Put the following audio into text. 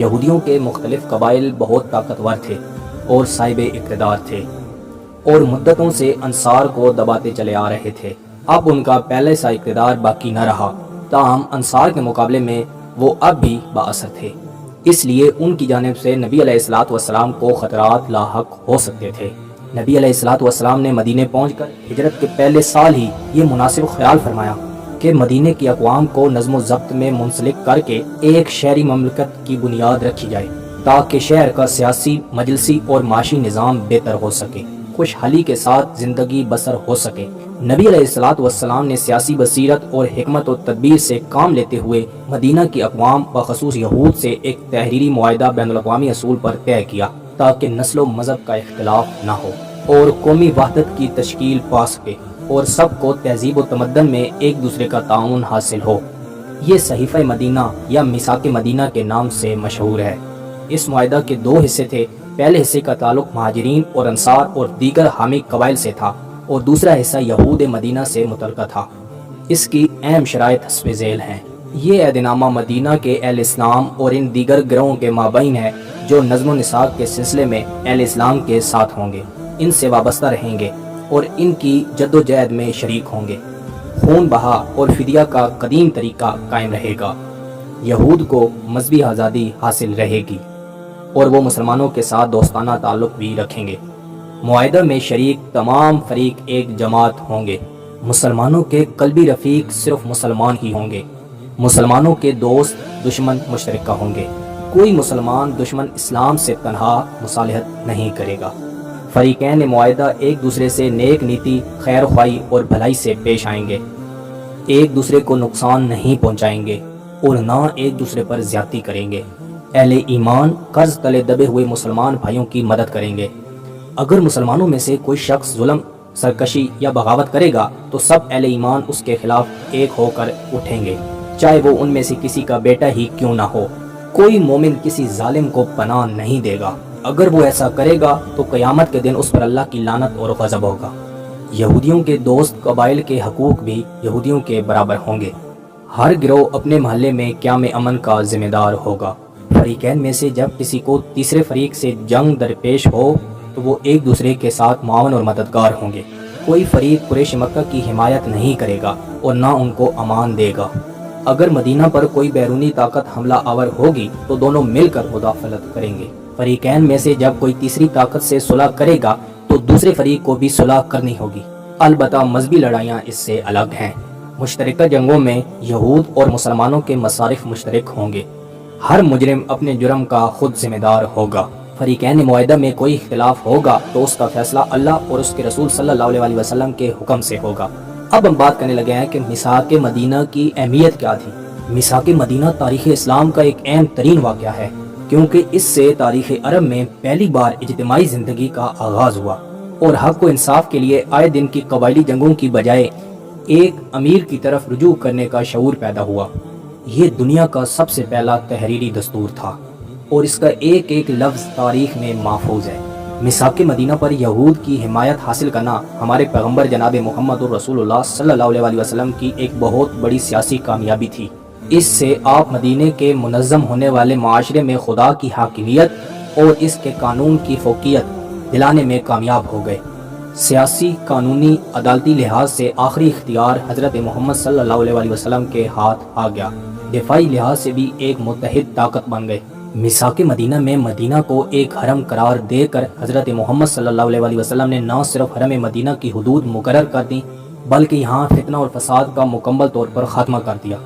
یہودیوں کے مختلف قبائل بہت طاقتور تھے اور صاحب اقتدار تھے اور مدتوں سے انصار کو دباتے چلے آ رہے تھے۔ اب ان کا پہلے سا اقتدار باقی نہ رہا، تاہم انصار کے مقابلے میں وہ اب بھی بااثر تھے، اس لیے ان کی جانب سے نبی علیہ الصلوۃ والسلام کو خطرات لاحق ہو سکتے تھے۔ نبی علیہ الصلوۃ والسلام نے مدینے پہنچ کر ہجرت کے پہلے سال ہی یہ مناسب خیال فرمایا کہ مدینے کی اقوام کو نظم و ضبط میں منسلک کر کے ایک شہری مملکت کی بنیاد رکھی جائے تاکہ شہر کا سیاسی، مجلسی اور معاشی نظام بہتر ہو سکے، خوشحالی کے ساتھ زندگی بسر ہو سکے۔ نبی علیہ الصلوۃ والسلام نے سیاسی بصیرت اور حکمت و تدبیر سے کام لیتے ہوئے مدینہ کی اقوام بخصوص یہود سے ایک تحریری معاہدہ بین الاقوامی اصول پر طے کیا تاکہ نسل و مذہب کا اختلاف نہ ہو اور قومی وحدت کی تشکیل پا سکے اور سب کو تہذیب و تمدن میں ایک دوسرے کا تعاون حاصل ہو۔ یہ صحیفہ مدینہ یا میثاق مدینہ کے نام سے مشہور ہے۔ اس معاہدہ کے دو حصے تھے، پہلے حصے کا تعلق مہاجرین اور انصار اور دیگر حامی قبائل سے تھا اور دوسرا حصہ یہود مدینہ سے متعلقہ تھا۔ اس کی اہم شرائط حسب ذیل ہیں۔ یہ عہد نامہ مدینہ کے اہل اسلام اور ان دیگر گروہوں کے مابین ہے جو نظم و نساق کے سلسلے میں اہل اسلام کے ساتھ ہوں گے، ان سے وابستہ رہیں گے اور ان کی جد و جہد میں شریک ہوں گے۔ خون بہا اور فدیہ کا قدیم طریقہ قائم رہے گا۔ یہود کو مذہبی آزادی حاصل رہے گی اور وہ مسلمانوں کے ساتھ دوستانہ تعلق بھی رکھیں گے۔ معاہدہ میں شریک تمام فریق ایک جماعت ہوں گے۔ مسلمانوں کے قلبی رفیق صرف مسلمان ہی ہوں گے۔ مسلمانوں کے دوست دشمن مشترکہ ہوں گے۔ کوئی مسلمان دشمن اسلام سے تنہا مصالحت نہیں کرے گا۔ فریقین معاہدہ ایک دوسرے سے نیک نیتی، خیر خواہی اور بھلائی سے پیش آئیں گے، ایک دوسرے کو نقصان نہیں پہنچائیں گے اور نہ ایک دوسرے پر زیادتی کریں گے۔ اہل ایمان قرض تلے دبے ہوئے مسلمان بھائیوں کی مدد کریں گے۔ اگر مسلمانوں میں سے کوئی شخص ظلم، سرکشی یا بغاوت کرے گا تو سب اہل ایمان اس کے خلاف ایک ہو کر اٹھیں گے، چاہے وہ ان میں سے کسی کا بیٹا ہی کیوں نہ ہو۔ کوئی مومن کسی ظالم کو پناہ نہیں دے گا، اگر وہ ایسا کرے گا تو قیامت کے دن اس پر اللہ کی لعنت اور غضب ہوگا۔ یہودیوں کے دوست قبائل کے حقوق بھی یہودیوں کے برابر ہوں گے۔ ہر گروہ اپنے محلے میں قیام امن کا ذمہ دار ہوگا۔ فریقین میں سے جب کسی کو تیسرے فریق سے جنگ درپیش ہو تو وہ ایک دوسرے کے ساتھ معاون اور مددگار ہوں گے۔ کوئی فریق قریش مکہ کی حمایت نہیں کرے گا اور نہ ان کو امان دے گا۔ اگر مدینہ پر کوئی بیرونی طاقت حملہ آور ہوگی تو دونوں مل کر مدافعت کریں گے۔ فریقین میں سے جب کوئی تیسری طاقت سے صلح کرے گا تو دوسرے فریق کو بھی صلح کرنی ہوگی۔ البتہ مذہبی لڑائیاں اس سے الگ ہیں۔ مشترکہ جنگوں میں یہود اور مسلمانوں کے مصارف مشترک ہوں گے۔ ہر مجرم اپنے جرم کا خود ذمہ دار ہوگا۔ فریقین معاہدہ میں کوئی اختلاف ہوگا تو اس کا فیصلہ اللہ اور اس کے رسول صلی اللہ علیہ وسلم کے حکم سے ہوگا۔ اب ہم بات کرنے لگے ہیں کہ میثاق مدینہ کی اہمیت کیا تھی۔ میثاق مدینہ تاریخ اسلام کا ایک اہم ترین واقعہ ہے، کیونکہ اس سے تاریخ عرب میں پہلی بار اجتماعی زندگی کا آغاز ہوا اور حق و انصاف کے لیے آئے دن کی قبائلی جنگوں کی بجائے ایک امیر کی طرف رجوع کرنے کا شعور پیدا ہوا۔ یہ دنیا کا سب سے پہلا تحریری دستور تھا اور اس کا ایک ایک لفظ تاریخ میں محفوظ ہے۔ میثاق مدینہ پر یہود کی حمایت حاصل کرنا ہمارے پیغمبر جناب محمد رسول اللہ صلی اللہ علیہ وسلم کی ایک بہت بڑی سیاسی کامیابی تھی۔ اس سے آپ مدینے کے منظم ہونے والے معاشرے میں خدا کی حاکمیت اور اس کے قانون کی فوقیت دلانے میں کامیاب ہو گئے۔ سیاسی، قانونی، عدالتی لحاظ سے آخری اختیار حضرت محمد صلی اللہ علیہ وسلم کے ہاتھ آ گیا۔ دفاعی لحاظ سے بھی ایک متحد طاقت بن گئے۔ میثاق مدینہ میں مدینہ کو ایک حرم قرار دے کر حضرت محمد صلی اللہ علیہ وسلم نے نہ صرف حرم مدینہ کی حدود مقرر کر دیں بلکہ یہاں فتنہ اور فساد کا مکمل طور پر خاتمہ کر دیا۔